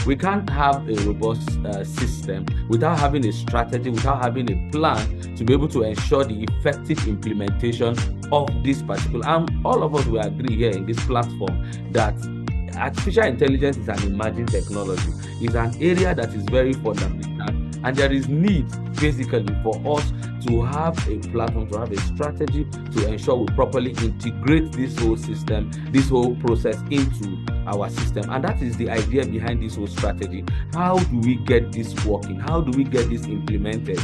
We can't have a robust system without having a strategy, without having a plan to be able to ensure the effective implementation of this particular. And all of us will agree here in this platform that artificial intelligence is an emerging technology. It's an area that is very fundamental, and there is need basically for us to have a platform, to have a strategy to ensure we properly integrate this whole system, this whole process into our system. And that is the idea behind this whole strategy. How do we get this working? How do we get this implemented?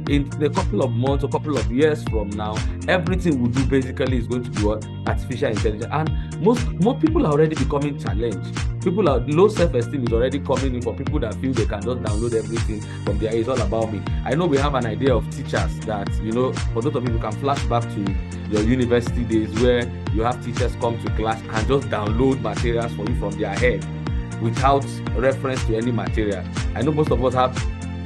In a couple of months, a couple of years from now, everything we do basically is going to be what? Artificial intelligence. And most people are already becoming challenged. Low self-esteem is already coming in for people that feel they can just download everything from there. It's all about me. I know we have an idea of teachers that, for those of you who can flash back to your university days where you have teachers come to class and just download materials for you from their head without reference to any material. I know most of us have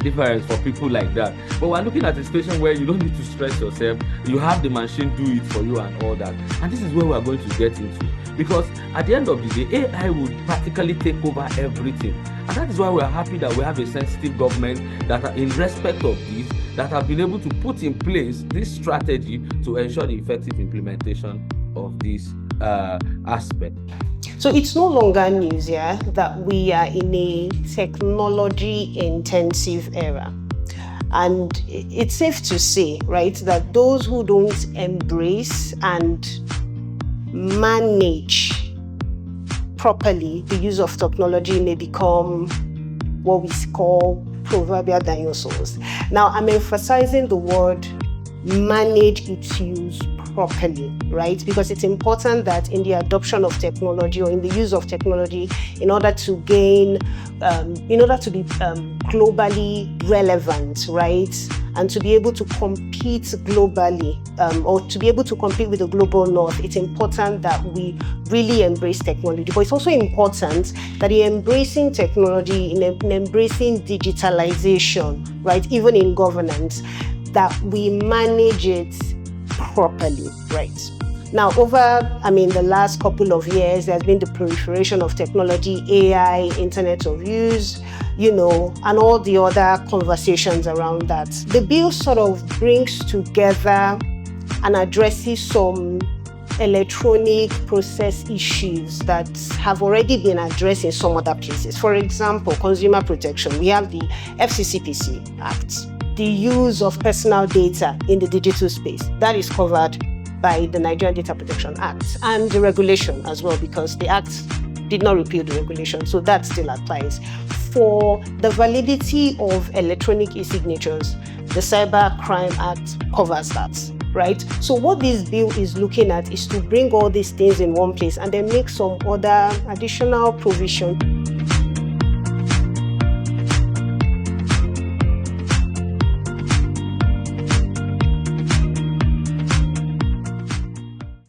difference for people like that, but we're looking at a situation where you don't need to stress yourself. You have the machine do it for you and all that. And this is where we're going to get into, because at the end of the day, AI will practically take over everything. And that is why we're happy that we have a sensitive government that are in respect of this, that have been able to put in place this strategy to ensure the effective implementation of this aspect. So it's no longer news that we are in a technology-intensive era. And it's safe to say, right, that those who don't embrace and manage properly the use of technology may become what we call proverbial dinosaurs. Now, I'm emphasizing the word manage its use properly, right? Because it's important that in the adoption of technology or in the use of technology, in order to be globally relevant, right? And to be able to compete globally, or to be able to compete with the global north, it's important that we really embrace technology. But it's also important that in embracing technology, in embracing digitalization, right? Even in governance, that we manage it properly, right? Now, the last couple of years, there's been the proliferation of technology, AI, Internet of Use, and all the other conversations around that. The bill sort of brings together and addresses some electronic process issues that have already been addressed in some other places. For example, consumer protection. We have the FCCPC Act. The use of personal data in the digital space, that is covered by the Nigerian Data Protection Act, and the regulation as well, because the Act did not repeal the regulation, so that still applies. For the validity of electronic e-signatures, the Cyber Crime Act covers that, right? So what this bill is looking at is to bring all these things in one place and then make some other additional provision.